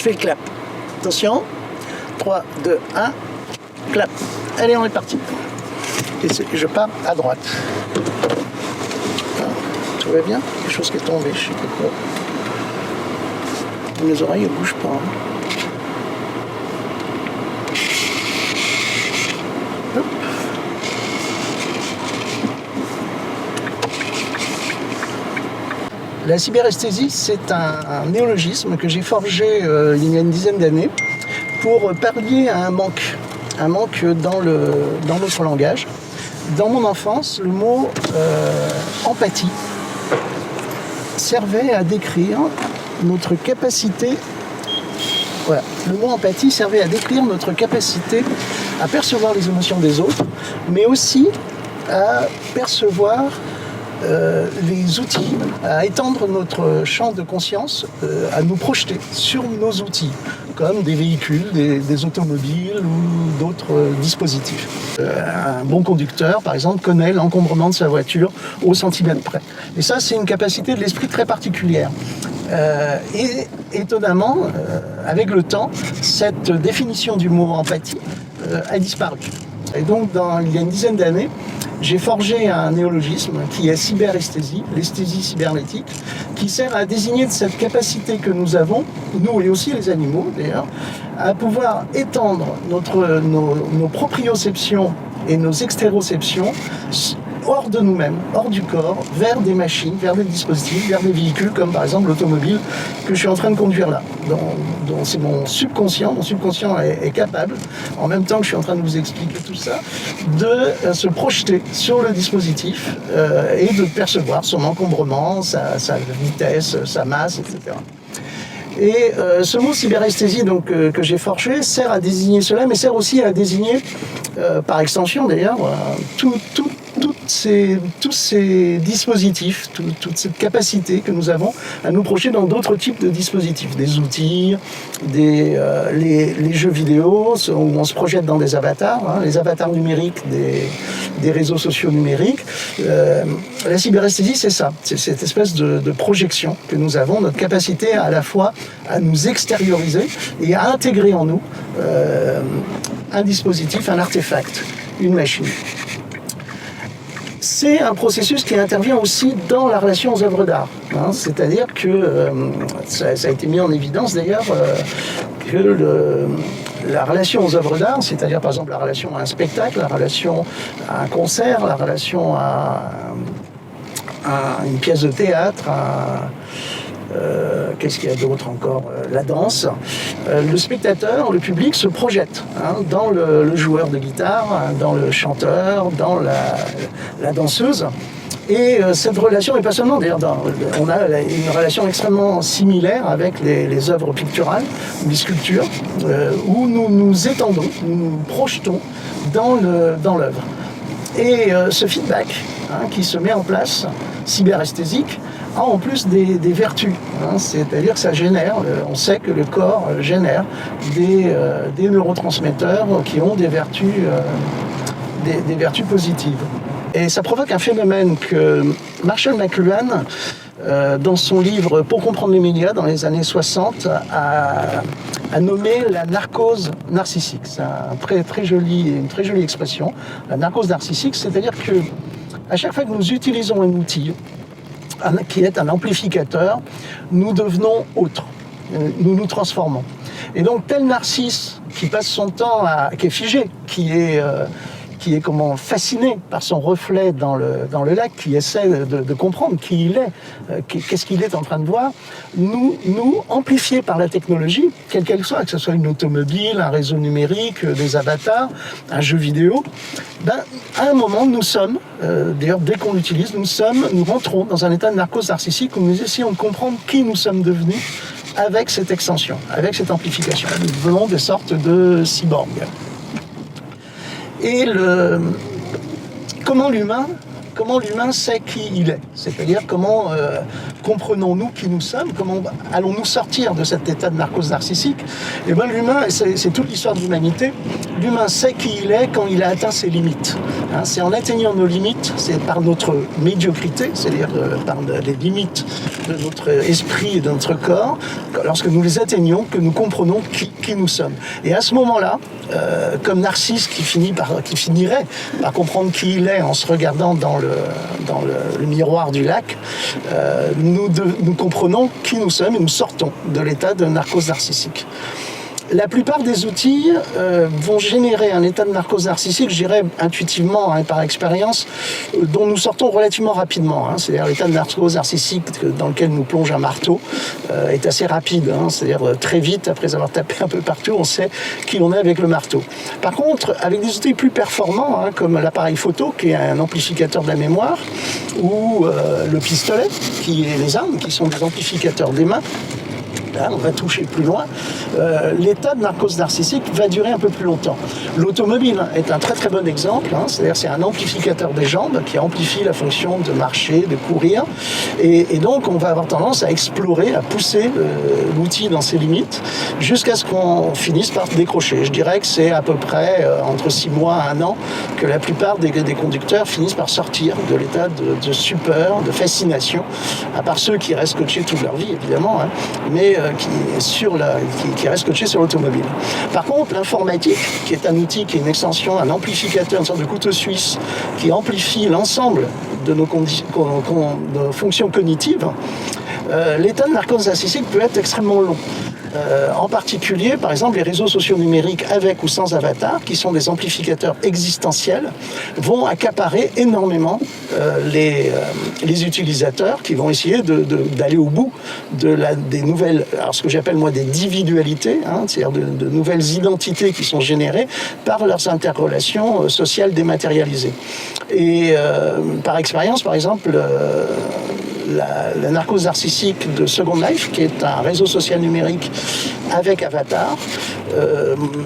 fais le clap. Attention, 3, 2, 1, clap. Allez, on est parti. Et je pars à droite. Tout va bien? Quelque chose qui est tombé, je sais pas quoi. Mes oreilles ne bougent pas. Hop. La cyberesthésie, c'est un néologisme que j'ai forgé il y a une dizaine d'années pour pallier à un manque dans notre langage. Dans mon enfance, le mot empathie servait à décrire notre capacité. Voilà, le mot empathie servait à décrire notre capacité à percevoir les émotions des autres, mais aussi à percevoir les outils, à étendre notre champ de conscience, à nous projeter sur nos outils, comme des véhicules, des automobiles ou d'autres dispositifs. Un bon conducteur, par exemple, connaît l'encombrement de sa voiture au centimètre près. Et ça, c'est une capacité de l'esprit très particulière. Et étonnamment, avec le temps, cette définition du mot empathie a disparu. Et donc, il y a une dizaine d'années, j'ai forgé un néologisme qui est cyberesthésie, l'esthésie cybernétique, qui sert à désigner cette capacité que nous avons, nous et aussi les animaux d'ailleurs, à pouvoir étendre nos proprioceptions et nos extéroceptions hors de nous-mêmes, hors du corps, vers des machines, vers des dispositifs, vers des véhicules, comme par exemple l'automobile que je suis en train de conduire là. Donc c'est mon subconscient est capable, en même temps que je suis en train de vous expliquer tout ça, de se projeter sur le dispositif et de percevoir son encombrement, sa vitesse, sa masse, etc. Et ce mot cyberesthésie donc, que j'ai forgé sert à désigner cela, mais sert aussi à désigner, par extension d'ailleurs, tous ces dispositifs, toute cette capacité que nous avons à nous projeter dans d'autres types de dispositifs, des outils, les jeux vidéo, où on se projette dans des avatars, les avatars numériques des réseaux sociaux numériques. La cyberesthésie, c'est ça, c'est cette espèce de projection que nous avons, notre capacité à la fois à nous extérioriser et à intégrer en nous un dispositif, un artefact, une machine. C'est un processus qui intervient aussi dans la relation aux œuvres d'art. C'est-à-dire que, ça a été mis en évidence d'ailleurs, que la relation aux œuvres d'art, c'est-à-dire par exemple la relation à un spectacle, la relation à un concert, la relation à une pièce de théâtre, qu'est-ce qu'il y a d'autre encore? La danse. Le spectateur, le public se projette dans le joueur de guitare, dans le chanteur, dans la danseuse. Et cette relation, et pas seulement d'ailleurs, on a une relation extrêmement similaire avec les œuvres picturales, les sculptures, où nous nous étendons, nous nous projetons dans l'œuvre. Et ce feedback qui se met en place, cyberesthésique, a en plus des vertus, c'est-à-dire que ça génère, on sait que le corps génère des neurotransmetteurs qui ont des vertus positives. Et ça provoque un phénomène que Marshall McLuhan, dans son livre Pour comprendre les médias, dans les années 60, a nommé la narcose narcissique. C'est une très jolie expression, la narcose narcissique, c'est-à-dire que à chaque fois que nous utilisons un outil qui est un amplificateur, nous devenons autres, nous nous transformons. Et donc tel narcisse qui passe son temps qui est figé, qui est fasciné par son reflet dans le lac, qui essaie de comprendre qui il est, qu'est-ce qu'il est en train de voir, nous amplifiés par la technologie, quelle qu'elle soit, que ce soit une automobile, un réseau numérique, des avatars, un jeu vidéo, à un moment nous sommes, d'ailleurs dès qu'on l'utilise, nous rentrons dans un état de narcose narcissique où nous essayons de comprendre qui nous sommes devenus avec cette extension, avec cette amplification. Nous devenons des sortes de cyborgs. Et comment l'humain comment l'humain sait qui il est. C'est-à-dire comment comprenons-nous qui nous sommes, comment allons-nous sortir de cet état de narcose narcissique. Et bien l'humain, c'est toute l'histoire de l'humanité, l'humain sait qui il est quand il a atteint ses limites. Hein, c'est en atteignant nos limites, c'est par notre médiocrité, c'est-à-dire par les limites de notre esprit et de notre corps, lorsque nous les atteignons, que nous comprenons qui nous sommes. Et à ce moment-là, comme Narcisse qui finirait par comprendre qui il est en se regardant dans le miroir du lac, nous comprenons qui nous sommes et nous sortons de l'état de narcose narcissique. La plupart des outils vont générer un état de narcose narcissique, je dirais intuitivement, hein, par expérience, dont nous sortons relativement rapidement. Hein. C'est-à-dire l'état de narcose narcissique dans lequel nous plonge un marteau est assez rapide. Hein. C'est-à-dire très vite, après avoir tapé un peu partout, on sait qui on est avec le marteau. Par contre, avec des outils plus performants, hein, comme l'appareil photo, qui est un amplificateur de la mémoire, ou le pistolet, qui est les armes, qui sont des amplificateurs des mains, là, on va toucher plus loin, l'état de narcose narcissique va durer un peu plus longtemps. L'automobile est un très très bon exemple, hein, c'est-à-dire c'est un amplificateur des jambes qui amplifie la fonction de marcher, de courir, et donc on va avoir tendance à explorer, à pousser l'outil dans ses limites, jusqu'à ce qu'on finisse par décrocher. Je dirais que c'est à peu près entre 6 mois à 1 an que la plupart des conducteurs finissent par sortir de l'état de stupeur, de fascination, à part ceux qui restent coachés toute leur vie évidemment, hein, mais qui reste coaché sur l'automobile. Par contre, l'informatique, qui est un outil, qui est une extension, un amplificateur, une sorte de couteau suisse, qui amplifie l'ensemble de nos fonctions cognitives, l'état de narcose narcissique peut être extrêmement long. En particulier, par exemple, les réseaux sociaux numériques avec ou sans avatar, qui sont des amplificateurs existentiels, vont accaparer énormément les utilisateurs qui vont essayer d'aller au bout des nouvelles, alors ce que j'appelle moi des individualités, hein, c'est-à-dire de nouvelles identités qui sont générées par leurs interrelations sociales dématérialisées. Et par expérience, par exemple, la narcose narcissique de Second Life, qui est un réseau social numérique avec avatar,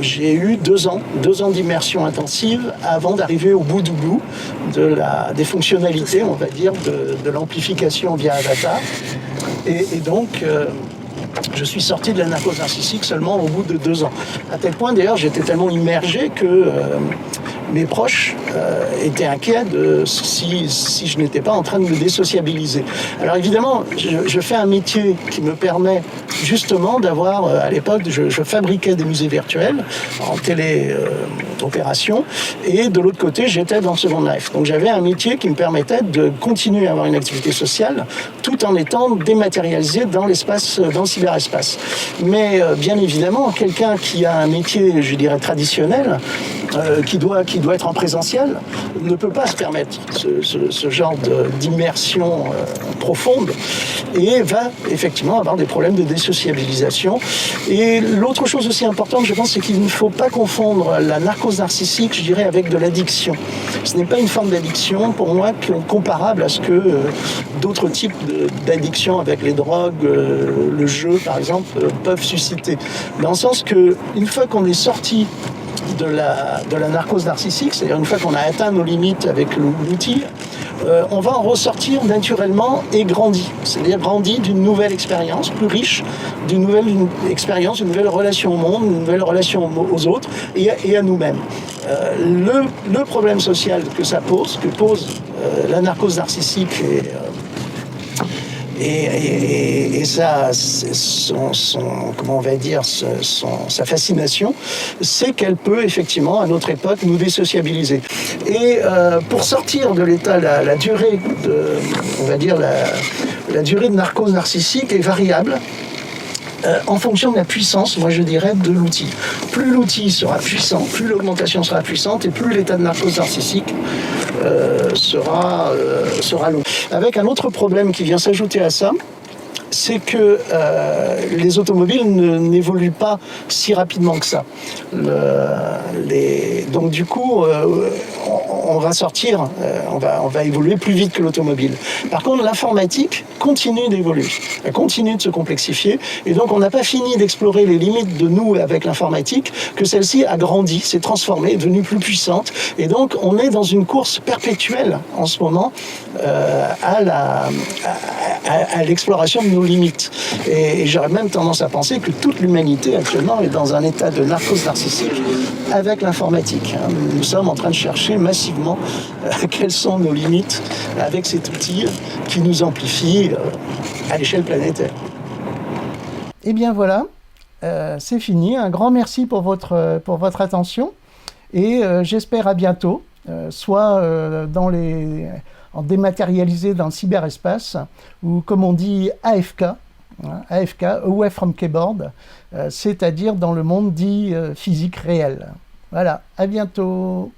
j'ai eu 2 ans d'immersion intensive avant d'arriver au bout du bout des fonctionnalités, on va dire, de l'amplification via avatar. Et donc, je suis sorti de la narcose narcissique seulement au bout de 2 ans. À tel point, d'ailleurs, j'étais tellement immergé que mes proches étaient inquiets si je n'étais pas en train de me désociabiliser. Alors évidemment, je fais un métier qui me permet justement d'avoir, à l'époque, je fabriquais des musées virtuels en téléopération, et de l'autre côté, j'étais dans Second Life. Donc j'avais un métier qui me permettait de continuer à avoir une activité sociale tout en étant dématérialisé dans le cyberespace. Mais bien évidemment, quelqu'un qui a un métier, je dirais, traditionnel, qui doit être en présentiel, ne peut pas se permettre ce genre d'immersion profonde et va effectivement avoir des problèmes de désociabilisation. Et l'autre chose aussi importante, je pense, c'est qu'il ne faut pas confondre la narcose narcissique, je dirais, avec de l'addiction. Ce n'est pas une forme d'addiction, pour moi, comparable à ce que d'autres types d'addiction avec les drogues, le jeu, par exemple, peuvent susciter. Dans le sens qu'une fois qu'on est sorti de la narcose narcissique, c'est-à-dire une fois qu'on a atteint nos limites avec l'outil, on va en ressortir naturellement et grandi. C'est-à-dire grandi d'une nouvelle expérience, plus riche, d'une nouvelle expérience, une nouvelle relation au monde, une nouvelle relation aux autres et à nous-mêmes. Le problème social que pose la narcose narcissique et ça, comment on va dire, sa fascination, c'est qu'elle peut effectivement, à notre époque, nous désociabiliser. Et pour sortir de l'état, la durée de narcose narcissique est variable. En fonction de la puissance, moi je dirais, de l'outil. Plus l'outil sera puissant, plus l'augmentation sera puissante et plus l'état de narcose narcissique sera long. Avec un autre problème qui vient s'ajouter à ça, c'est que les automobiles n'évoluent pas si rapidement que ça. Donc du coup, on va sortir, on va évoluer plus vite que l'automobile. Par contre, l'informatique continue d'évoluer, elle continue de se complexifier, et donc on n'a pas fini d'explorer les limites de nous avec l'informatique, que celle-ci a grandi, s'est transformée, est devenue plus puissante, et donc on est dans une course perpétuelle en ce moment à l'exploration de nos limites. Et j'aurais même tendance à penser que toute l'humanité actuellement est dans un état de narcose narcissique avec l'informatique. Nous sommes en train de chercher massivement quelles sont nos limites avec cet outil qui nous amplifie à l'échelle planétaire. Et bien voilà, c'est fini. Un grand merci pour votre attention et j'espère à bientôt, soit en dématérialisé dans le cyberespace, ou comme on dit AFK, AFK, Away from Keyboard, c'est-à-dire dans le monde dit physique réel. Voilà, à bientôt.